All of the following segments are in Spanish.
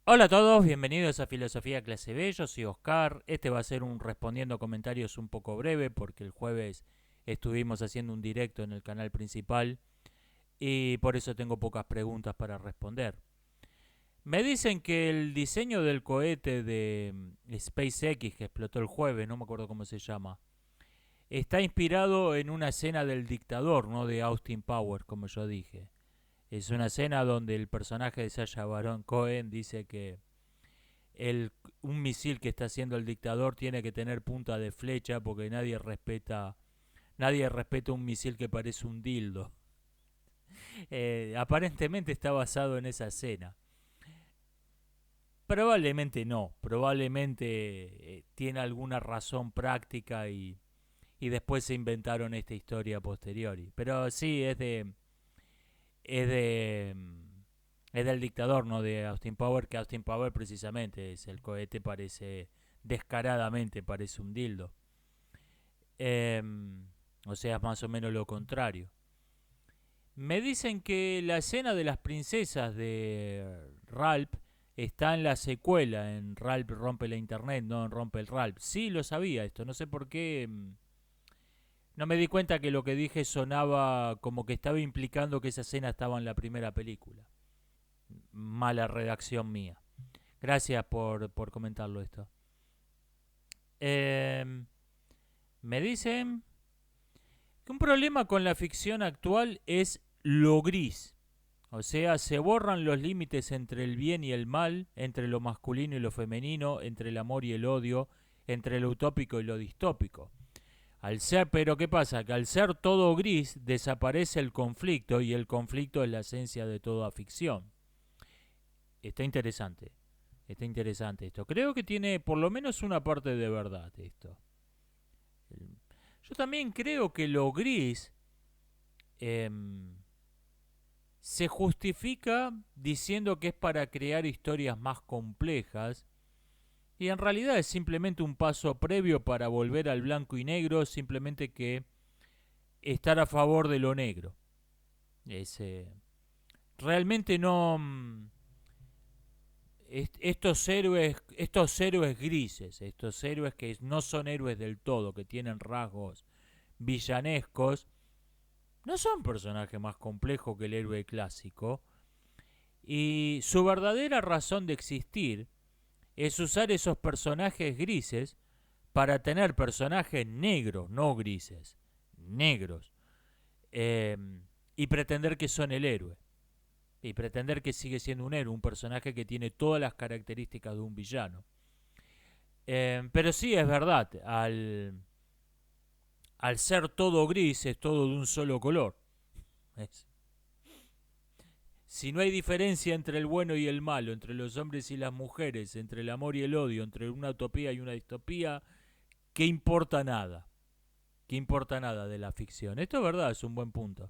Hola a todos, bienvenidos a Filosofía Clase B, yo soy Oscar. Este va a ser un respondiendo comentarios un poco breve porque el jueves estuvimos haciendo un directo en el canal principal y por eso tengo pocas preguntas para responder. Me dicen que el diseño del cohete de SpaceX que explotó el jueves, no me acuerdo cómo se llama, está inspirado en una escena del dictador, no de Austin Powers, como yo dije. Es una escena donde el personaje de Sacha Baron Cohen dice que el, un misil que está haciendo el dictador tiene que tener punta de flecha porque nadie respeta un misil que parece un dildo. Aparentemente está basado en esa escena. Probablemente no, probablemente tiene alguna razón práctica y después se inventaron esta historia posteriori. Pero sí, es de es del dictador, no de Austin Power, que Austin Power precisamente es el cohete parece descaradamente parece un dildo. Eh, o sea, es más o menos lo contrario. Me dicen que la escena de las princesas de Ralph está en la secuela, en Ralph rompe la internet, no en rompe el Ralph. Sí, lo sabía esto, no sé por qué. No me di cuenta que lo que dije sonaba como que estaba implicando que esa escena estaba en la primera película. Mala redacción mía. Gracias por comentarlo esto. Eh, Me dicen que un problema con la ficción actual es lo gris. O sea, se borran los límites entre el bien y el mal, entre lo masculino y lo femenino, entre el amor y el odio, entre lo utópico y lo distópico. Al ser, pero ¿qué pasa? Que al ser todo gris desaparece el conflicto y el conflicto es la esencia de toda ficción. Está interesante. Está interesante esto. Creo que tiene por lo menos una parte de verdad esto. Yo también creo que lo gris eh, se justifica diciendo que es para crear historias más complejas y en realidad es simplemente un paso previo para volver al blanco y negro, simplemente que estar a favor de lo negro. Es, realmente no... estos héroes grises, estos héroes que no son héroes del todo, que tienen rasgos villanescos, no son personajes más complejos que el héroe clásico. Y su verdadera razón de existir es usar esos personajes grises para tener personajes negros, no grises, negros, eh, y pretender que son el héroe. Y pretender que sigue siendo un héroe, un personaje que tiene todas las características de un villano. Pero sí es verdad, al ser todo gris es todo de un solo color. Es, si no hay diferencia entre el bueno y el malo, entre los hombres y las mujeres, entre el amor y el odio, entre una utopía y una distopía, ¿qué importa nada? ¿Qué importa nada de la ficción? Esto es verdad, es un buen punto.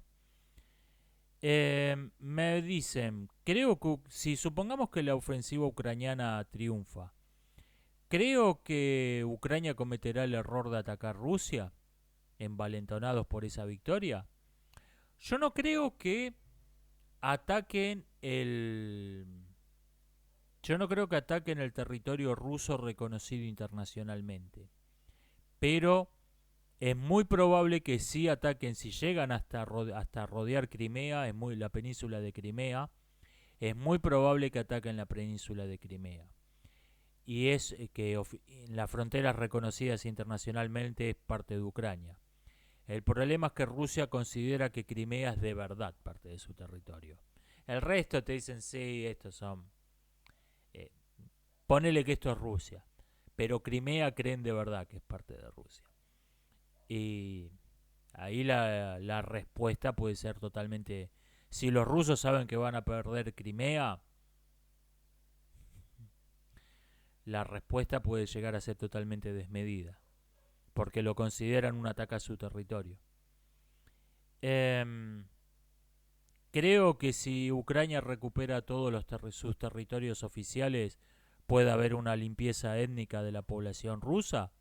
Me dicen, creo que si supongamos que la ofensiva ucraniana triunfa, creo que Ucrania cometerá el error de atacar Rusia, envalentonados por esa victoria. Yo no creo que ataquen el yo no creo que ataquen el territorio ruso reconocido internacionalmente, pero es muy probable que sí ataquen si llegan hasta rodear Crimea, es muy la península de Crimea, es muy probable que ataquen la península de Crimea. Y es que las fronteras reconocidas internacionalmente es parte de Ucrania. El problema es que Rusia considera que Crimea es de verdad parte de su territorio. El resto te dicen, sí, estos son eh, ponele que esto es Rusia, pero Crimea creen de verdad que es parte de Rusia. Y ahí la respuesta puede ser totalmente... Si los rusos saben que van a perder Crimea, la respuesta puede llegar a ser totalmente desmedida, porque lo consideran un ataque a su territorio. Em, Creo que si Ucrania recupera todos sus territorios oficiales, puede haber una limpieza étnica de la población rusa.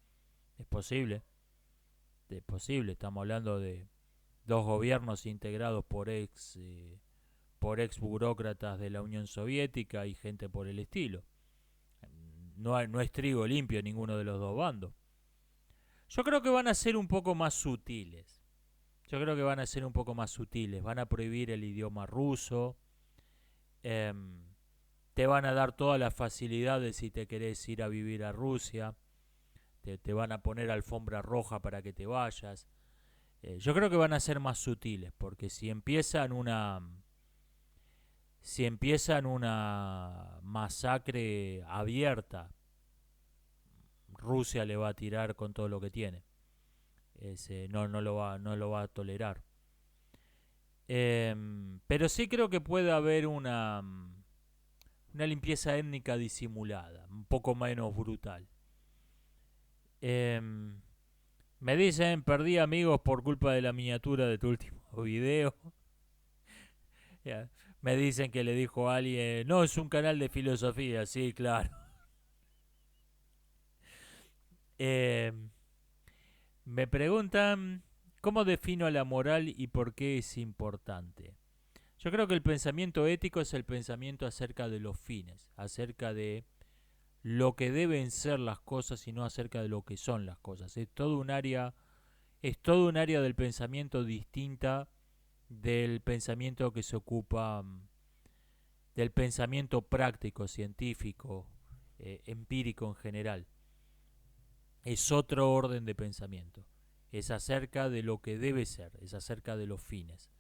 Es posible. Es posible. Estamos hablando de dos gobiernos integrados por por ex burócratas de la Unión Soviética y gente por el estilo. No es trigo limpio en ninguno de los dos bandos. Yo creo que van a ser un poco más sutiles. Van a prohibir el idioma ruso. Te van a dar todas las facilidades si te querés ir a vivir a Rusia. Te van a poner alfombra roja para que te vayas. Yo creo que van a ser más sutiles, porque si empiezan una masacre abierta, Rusia le va a tirar con todo lo que tiene. No lo va a tolerar. Pero sí creo que puede haber una limpieza étnica disimulada, un poco menos brutal. Me dicen, perdí amigos por culpa de la miniatura de tu último video. Yeah. Me dicen que le dijo a alguien, no, es un canal de filosofía, sí, claro. Me preguntan, ¿cómo defino la moral y por qué es importante? Yo creo que el pensamiento ético es el pensamiento acerca de los fines, acerca de lo que deben ser las cosas y no acerca de lo que son las cosas. Es todo un área del pensamiento distinta del pensamiento que se ocupa del pensamiento práctico, científico, empírico en general. Es otro orden de pensamiento. Es acerca de lo que debe ser, es acerca de los fines.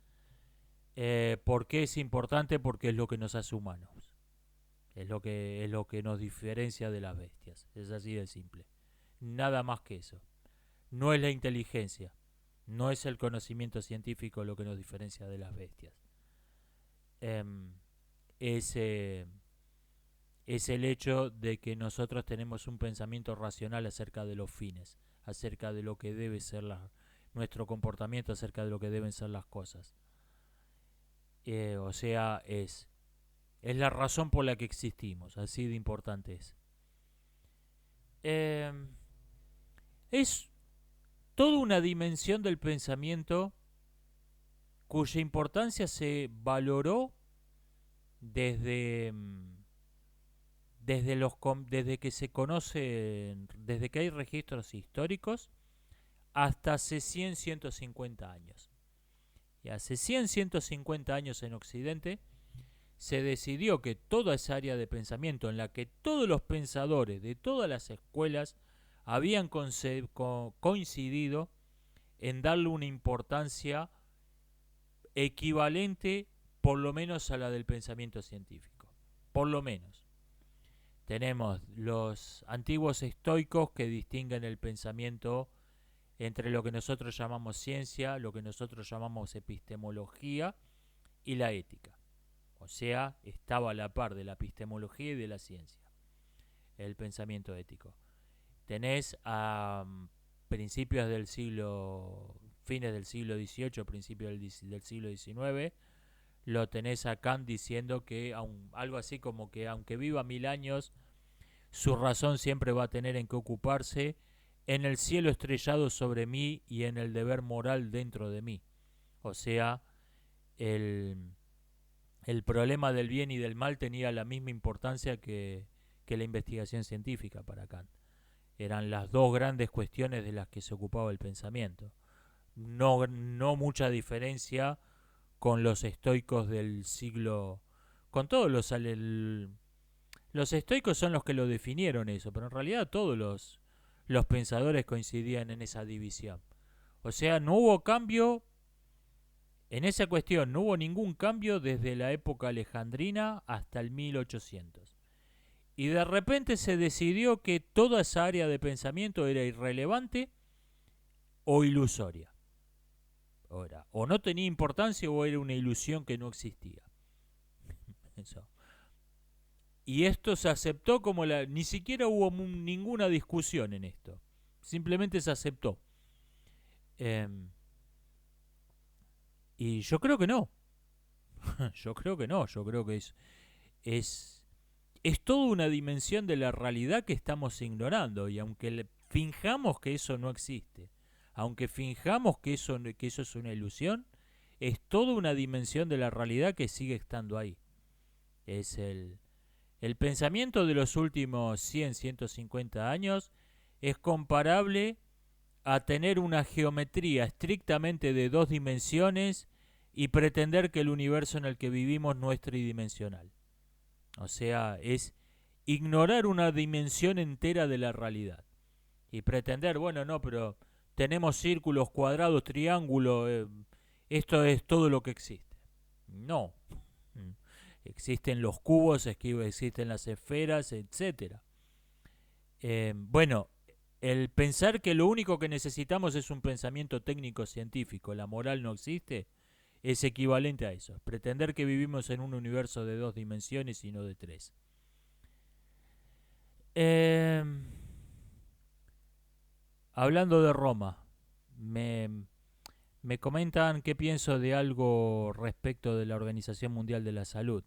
¿Por qué es importante? Porque es lo que nos hace humanos. Es lo que nos diferencia de las bestias. Es así de simple. Nada más que eso. No es la inteligencia, no es el conocimiento científico lo que nos diferencia de las bestias. Es el hecho de que nosotros tenemos un pensamiento racional acerca de los fines, acerca de lo que debe ser nuestro comportamiento, acerca de lo que deben ser las cosas. O sea, es la razón por la que existimos, así de importante es. Es toda una dimensión del pensamiento cuya importancia se valoró desde que se conocen, desde que hay registros históricos, hasta hace 100, 150 años. Y hace 100, 150 años en Occidente se decidió que toda esa área de pensamiento en la que todos los pensadores de todas las escuelas habían coincidido en darle una importancia equivalente por lo menos a la del pensamiento científico. Por lo menos. Tenemos los antiguos estoicos que distinguen el pensamiento entre lo que nosotros llamamos ciencia, lo que nosotros llamamos epistemología y la ética. O sea, estaba a la par de la epistemología y de la ciencia, el pensamiento ético. Tenés a principios del siglo, fines del siglo XVIII, principios del siglo XIX, lo tenés a Kant diciendo que algo así como que aunque viva 1000 años, su razón siempre va a tener en qué ocuparse en el cielo estrellado sobre mí y en el deber moral dentro de mí. O sea, el problema del bien y del mal tenía la misma importancia que la investigación científica para Kant. Eran las dos grandes cuestiones de las que se ocupaba el pensamiento. No mucha diferencia con los estoicos del siglo... Con todos los estoicos son los que lo definieron eso, pero en realidad todos los pensadores coincidían en esa división. O sea, no hubo cambio en esa cuestión, no hubo ningún cambio desde la época alejandrina hasta el 1800. Y de repente se decidió que toda esa área de pensamiento era irrelevante o ilusoria. O no tenía importancia o era una ilusión que no existía. Eso. Y esto se aceptó como ni siquiera hubo ninguna discusión en esto. Simplemente se aceptó. Y yo creo que no. Yo creo que no. Yo creo que es toda una dimensión de la realidad que estamos ignorando. Y aunque finjamos que eso no existe, aunque finjamos que eso es una ilusión, es toda una dimensión de la realidad que sigue estando ahí. Es el pensamiento de los últimos 100, 150 años es comparable a tener una geometría estrictamente de dos dimensiones y pretender que el universo en el que vivimos no es tridimensional. O sea, es ignorar una dimensión entera de la realidad. Y pretender, bueno, no, pero tenemos círculos, cuadrados, triángulos, esto es todo lo que existe. No. Existen los cubos, existen las esferas, etcétera. Bueno, el pensar que lo único que necesitamos es un pensamiento técnico científico, la moral no existe, es equivalente a eso. Pretender que vivimos en un universo de dos dimensiones y no de tres. Eh, Hablando de Roma, me comentan qué pienso de algo respecto de la Organización Mundial de la Salud.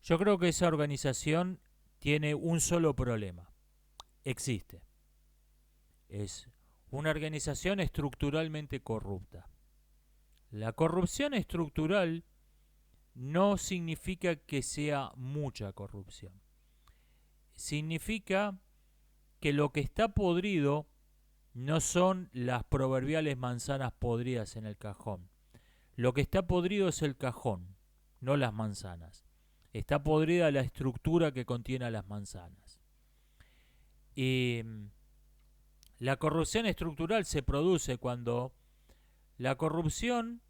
Yo creo que esa organización tiene un solo problema. Existe. Es una organización estructuralmente corrupta. La corrupción estructural no significa que sea mucha corrupción. Significa que lo que está podrido no son las proverbiales manzanas podridas en el cajón. Lo que está podrido es el cajón, no las manzanas. Está podrida la estructura que contiene a las manzanas. Y la corrupción estructural se produce cuando la corrupción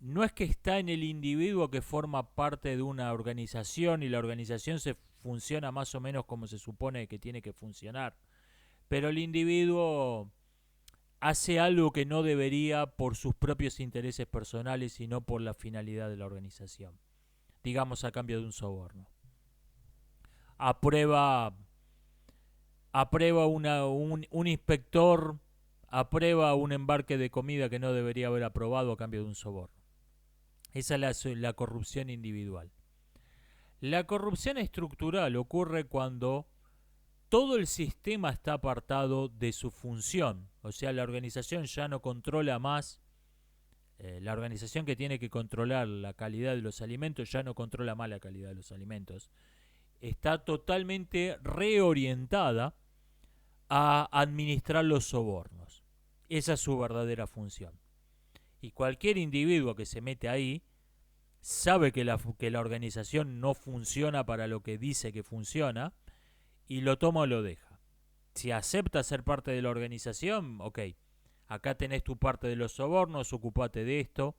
no es que está en el individuo que forma parte de una organización y la organización se funciona más o menos como se supone que tiene que funcionar, pero el individuo hace algo que no debería por sus propios intereses personales y no por la finalidad de la organización, digamos a cambio de un soborno. Aprueba un inspector, aprueba un embarque de comida que no debería haber aprobado a cambio de un soborno. Esa es la corrupción individual. La corrupción estructural ocurre cuando todo el sistema está apartado de su función. O sea, la organización ya no controla más, la organización que tiene que controlar la calidad de los alimentos ya no controla más la calidad de los alimentos. Está totalmente reorientada a administrar los sobornos. Esa es su verdadera función. Y cualquier individuo que se mete ahí sabe que la organización no funciona para lo que dice que funciona y lo toma o lo deja. Si acepta ser parte de la organización, ok, acá tenés tu parte de los sobornos, ocupate de esto,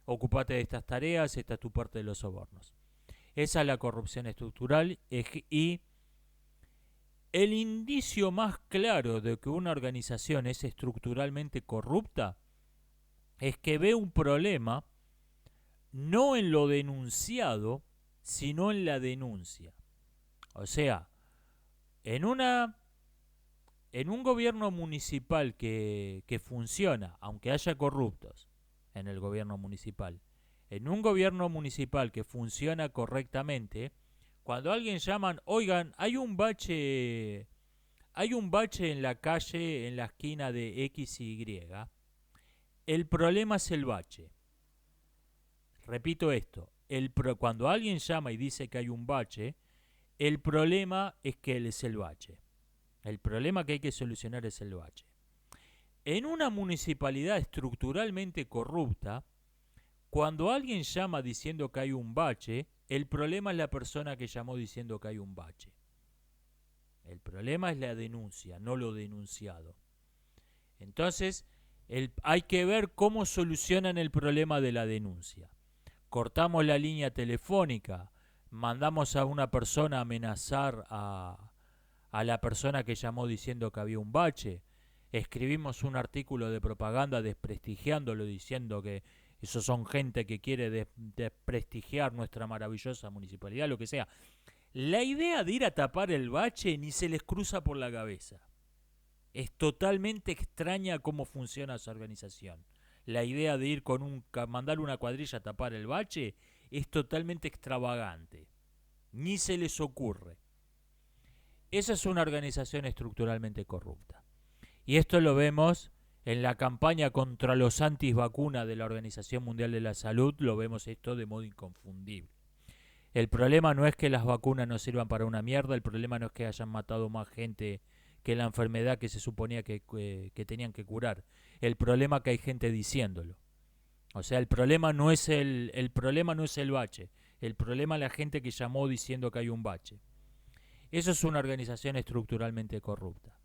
ocupate de estas tareas, esta es tu parte de los sobornos. Esa es la corrupción estructural y el indicio más claro de que una organización es estructuralmente corrupta es que ve un problema no en lo denunciado, sino en la denuncia. O sea, en un gobierno municipal que funciona, aunque haya corruptos en el gobierno municipal, en un gobierno municipal que funciona correctamente, cuando alguien llaman, oigan, hay un bache en la calle, en la esquina de X y Y, el problema es el bache. Repito esto, cuando alguien llama y dice que hay un bache, el problema es que él es el bache. El problema que hay que solucionar es el bache. En una municipalidad estructuralmente corrupta, cuando alguien llama diciendo que hay un bache, el problema es la persona que llamó diciendo que hay un bache. El problema es la denuncia, no lo denunciado. Entonces, hay que ver cómo solucionan el problema de la denuncia. Cortamos la línea telefónica, mandamos a una persona a amenazar a la persona que llamó diciendo que había un bache, escribimos un artículo de propaganda desprestigiándolo, diciendo que esos son gente que quiere desprestigiar nuestra maravillosa municipalidad, lo que sea. La idea de ir a tapar el bache ni se les cruza por la cabeza. Es totalmente extraña cómo funciona esa organización. La idea de ir mandar una cuadrilla a tapar el bache es totalmente extravagante. Ni se les ocurre. Esa es una organización estructuralmente corrupta. Y esto lo vemos En la campaña contra los antivacunas de la Organización Mundial de la Salud lo vemos esto de modo inconfundible. El problema no es que las vacunas no sirvan para una mierda, el problema no es que hayan matado más gente que la enfermedad que se suponía que tenían que curar. El problema es que hay gente diciéndolo. O sea, el problema no es el problema no es el bache. El problema es la gente que llamó diciendo que hay un bache. Eso es una organización estructuralmente corrupta.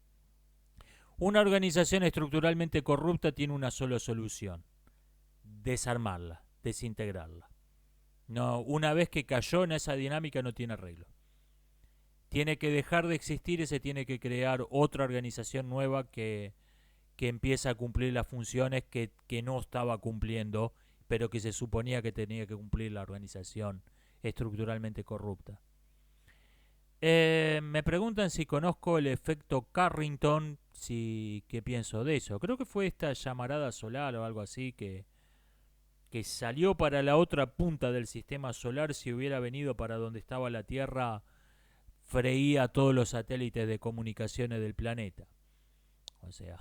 Una organización estructuralmente corrupta tiene una sola solución: desarmarla, desintegrarla. No, una vez que cayó en esa dinámica no tiene arreglo. Tiene que dejar de existir y se tiene que crear otra organización nueva que empieza a cumplir las funciones que no estaba cumpliendo, pero que se suponía que tenía que cumplir la organización estructuralmente corrupta. Me preguntan si conozco el efecto Carrington, qué pienso de eso. Creo que fue esta llamarada solar o algo así que salió para la otra punta del sistema solar. Si hubiera venido para donde estaba la Tierra, freía todos los satélites de comunicaciones del planeta. O sea,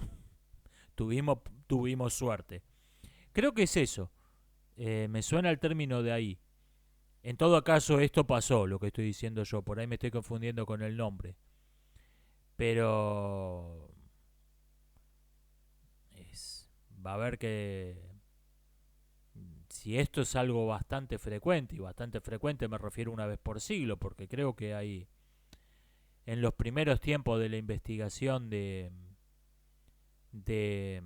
tuvimos suerte. Creo que es eso. Me suena el término de ahí. En todo caso, esto pasó, lo que estoy diciendo yo. Por ahí me estoy confundiendo con el nombre. Pero va a haber que... Si esto es algo bastante frecuente, y bastante frecuente me refiero una vez por siglo, porque creo que hay... En los primeros tiempos de la investigación de, de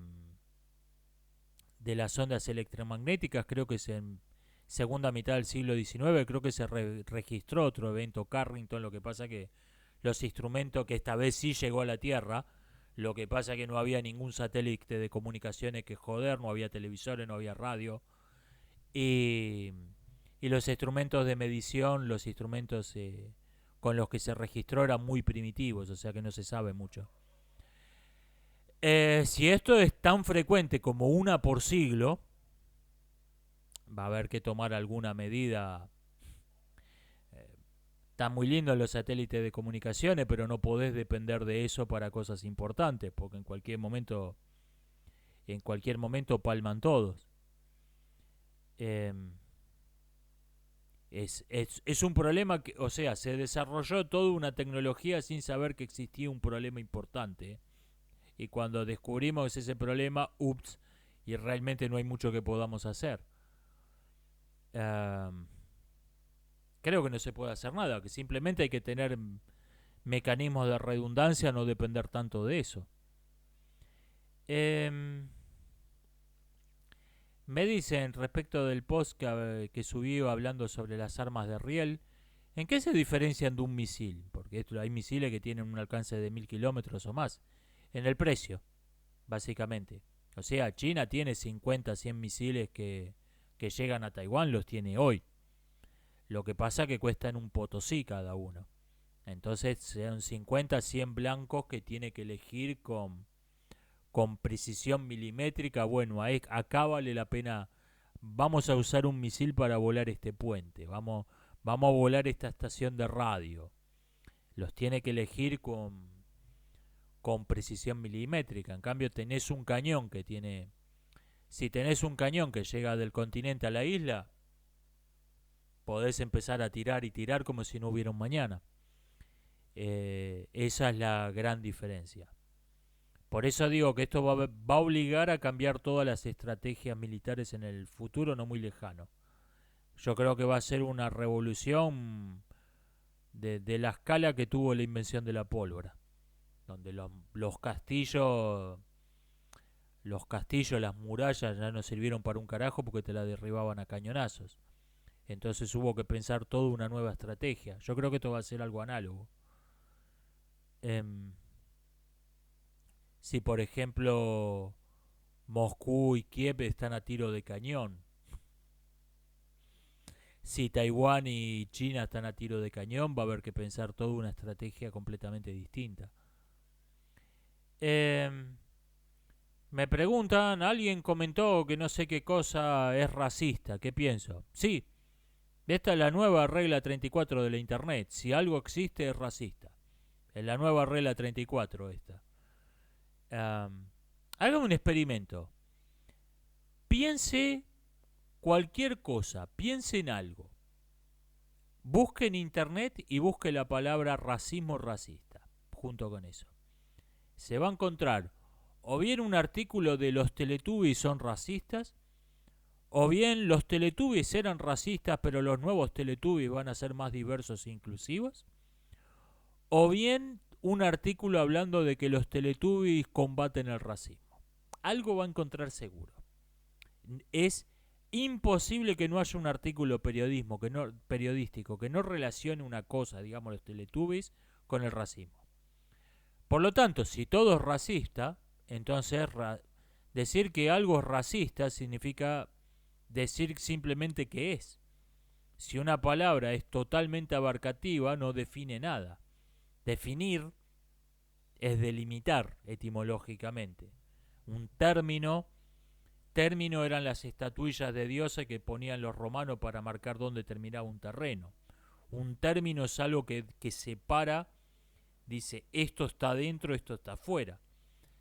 las ondas electromagnéticas, creo que es en segunda mitad del siglo XIX, creo que se registró otro evento Carrington. Lo que pasa que los instrumentos, que esta vez sí llegó a la Tierra, lo que pasa que no había ningún satélite de comunicaciones que joder, no había televisores, no había radio, y, y los instrumentos de medición, los instrumentos con los que se registró eran muy primitivos, o sea que no se sabe mucho. Si esto es tan frecuente como una por siglo, va a haber que tomar alguna medida. Están muy lindos los satélites de comunicaciones, pero no podés depender de eso para cosas importantes, porque en cualquier momento palman todos. Eh, es un problema que, o sea, se desarrolló toda una tecnología sin saber que existía un problema importante. Y cuando descubrimos ese problema, ups, y realmente no hay mucho que podamos hacer. Creo que no se puede hacer nada, que simplemente hay que tener mecanismos de redundancia, no depender tanto de eso. Me dicen respecto del post que subí hablando sobre las armas de riel, ¿en qué se diferencian de un misil? Porque hay misiles que tienen un alcance de 1000 kilómetros o más. En el precio, básicamente. O sea, China tiene 50, 100 misiles que llegan a Taiwán, los tiene hoy. Lo que pasa es que cuestan un potosí cada uno. Entonces son 50, 100 blancos que tiene que elegir con precisión milimétrica. Bueno, acá vale la pena. Vamos a usar un misil para volar este puente. Vamos a volar esta estación de radio. Los tiene que elegir con precisión milimétrica. En cambio, tenés un cañón que tiene... Si tenés un cañón que llega del continente a la isla, podés empezar a tirar y tirar como si no hubiera un mañana. Esa es la gran diferencia. Por eso digo que esto va a obligar a cambiar todas las estrategias militares en el futuro no muy lejano. Yo creo que va a ser una revolución de la escala que tuvo la invención de la pólvora, donde los castillos, las murallas ya no sirvieron para un carajo porque te la derribaban a cañonazos. Entonces hubo que pensar toda una nueva estrategia. Yo creo que esto va a ser algo análogo. Si por ejemplo Moscú y Kiev están a tiro de cañón, si Taiwán y China están a tiro de cañón, va a haber que pensar toda una estrategia completamente distinta. Me preguntan, alguien comentó que no sé qué cosa es racista. ¿Qué pienso? Sí, esta es la nueva regla 34 de la internet. Si algo existe es racista. Es la nueva regla 34 esta. Haga un experimento. Piense cualquier cosa, piense en algo. Busque en internet y busque la palabra racismo racista, junto con eso. Se va a encontrar o bien un artículo de los Teletubbies son racistas, o bien los Teletubbies eran racistas, pero los nuevos Teletubbies van a ser más diversos e inclusivos, o bien un artículo hablando de que los Teletubbies combaten el racismo. Algo va a encontrar seguro. Es imposible que no haya un artículo periodístico que no relacione una cosa, digamos los Teletubbies, con el racismo. Por lo tanto, si todo es racista, entonces decir que algo es racista significa decir simplemente que es. Si una palabra es totalmente abarcativa, no define nada. Definir es delimitar etimológicamente. Un término eran las estatuillas de dioses que ponían los romanos para marcar dónde terminaba un terreno. Un término es algo que separa, dice esto está dentro, esto está afuera.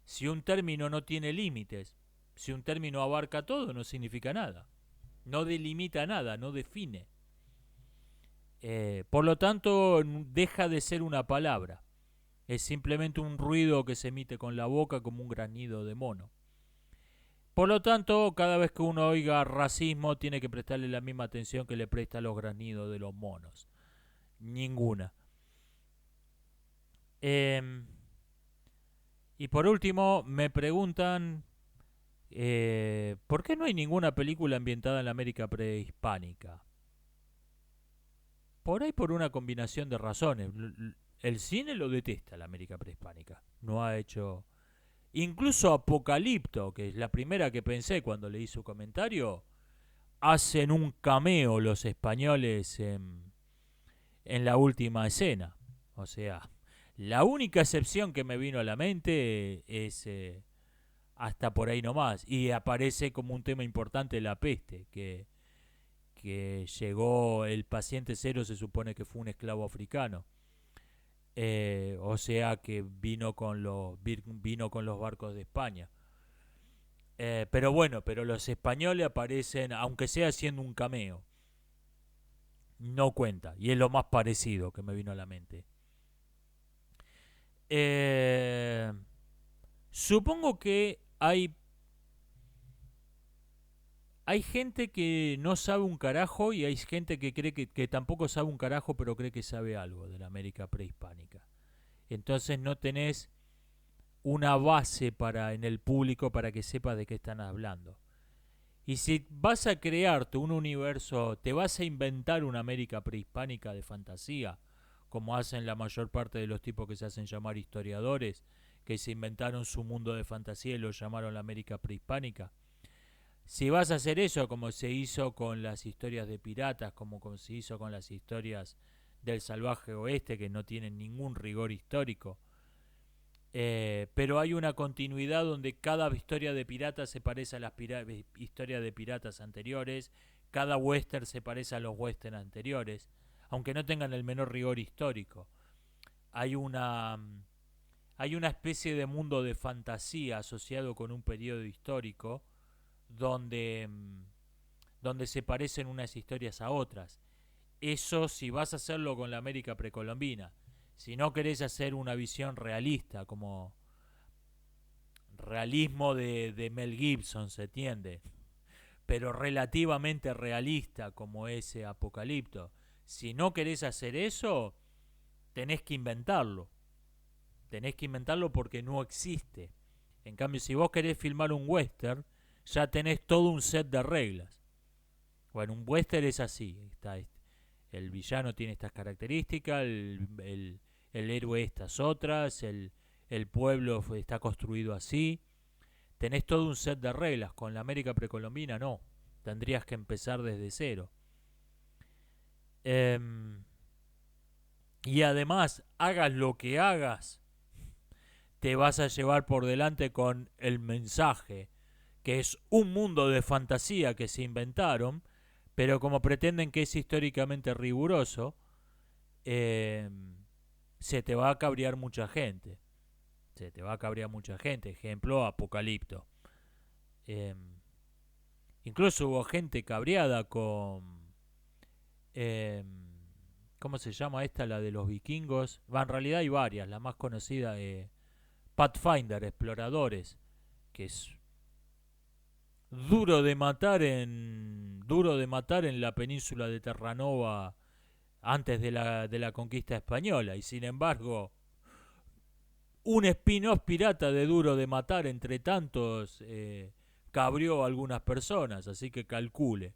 Si un término no tiene límites, si un término abarca todo, no significa nada. No delimita nada, no define. Por lo tanto, deja de ser una palabra. Es simplemente un ruido que se emite con la boca como un granido de mono. Por lo tanto, cada vez que uno oiga racismo, tiene que prestarle la misma atención que le presta a los granidos de los monos. Ninguna. Y por último, me preguntan ¿por qué no hay ninguna película ambientada en la América prehispánica? Por ahí por una combinación de razones. El cine lo detesta la América prehispánica. No ha hecho... Incluso Apocalipto, que es la primera que pensé cuando leí su comentario, hacen un cameo los españoles en la última escena. O sea, la única excepción que me vino a la mente es hasta por ahí nomás. Y aparece como un tema importante la peste, que llegó el paciente cero, se supone que fue un esclavo africano. O sea que vino con los barcos de España. Pero bueno, pero los españoles aparecen, aunque sea haciendo un cameo. No cuenta. Y es lo más parecido que me vino a la mente. Supongo que hay gente que no sabe un carajo y hay gente que cree que tampoco sabe un carajo, pero cree que sabe algo de la América prehispánica. Entonces no tenés una base en el público para que sepa de qué están hablando. Y si vas a crearte un universo, te vas a inventar una América prehispánica de fantasía, como hacen la mayor parte de los tipos que se hacen llamar historiadores, que se inventaron su mundo de fantasía y lo llamaron la América prehispánica. Si vas a hacer eso, como se hizo con las historias de piratas, como se hizo con las historias del salvaje oeste, que no tienen ningún rigor histórico, pero hay una continuidad donde cada historia de piratas se parece a las historias de piratas anteriores, cada western se parece a los western anteriores, aunque no tengan el menor rigor histórico. Hay una especie de mundo de fantasía asociado con un periodo histórico donde, donde se parecen unas historias a otras. Eso si vas a hacerlo con la América precolombina. Si no querés hacer una visión realista, como realismo de Mel Gibson, se entiende, pero relativamente realista como ese Apocalipto. Si no querés hacer eso, tenés que inventarlo. Tenés que inventarlo porque no existe. En cambio, si vos querés filmar un western, ya tenés todo un set de reglas. Bueno, un western es así. El villano tiene estas características, el héroe estas otras, el pueblo está construido así. Tenés todo un set de reglas. Con la América precolombina no. Tendrías que empezar desde cero. Y además, hagas lo que hagas, te vas a llevar por delante con el mensaje, que es un mundo de fantasía que se inventaron, pero como pretenden que es históricamente riguroso, se te va a cabrear mucha gente. Se te va a cabrear mucha gente. Ejemplo, Apocalipto. Eh, Incluso hubo gente cabreada con... eh, ¿Cómo se llama esta? La de los vikingos. Va, en realidad hay varias. La más conocida es Pathfinder, Exploradores. Que es duro de matar en la península de Terranova antes de la conquista española. Y sin embargo, un spin-off pirata de Duro de Matar entre tantos cabrió a algunas personas, así que calcule.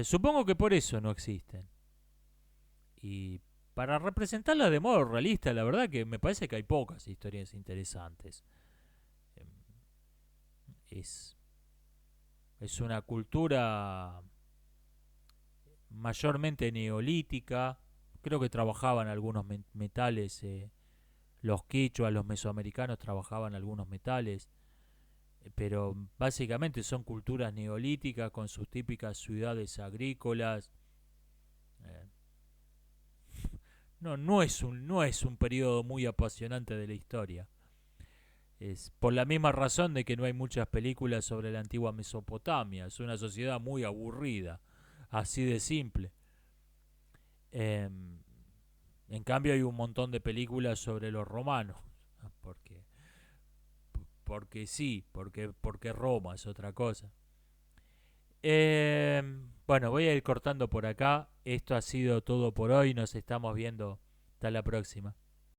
Supongo que por eso no existen. Y para representarlas de modo realista, la verdad que me parece que hay pocas historias interesantes. Em, Es, es una cultura mayormente neolítica. Creo que trabajaban algunos metales. Los quichuas, los mesoamericanos trabajaban algunos metales. Pero básicamente son culturas neolíticas con sus típicas ciudades agrícolas. Eh, no es un periodo muy apasionante de la historia. Es por la misma razón de que no hay muchas películas sobre la antigua Mesopotamia. Es una sociedad muy aburrida, así de simple. Eh, en cambio hay un montón de películas sobre los romanos, porque porque Roma es otra cosa. Eh, bueno, voy a ir cortando por acá. Esto ha sido todo por hoy. Nos estamos viendo. Hasta la próxima.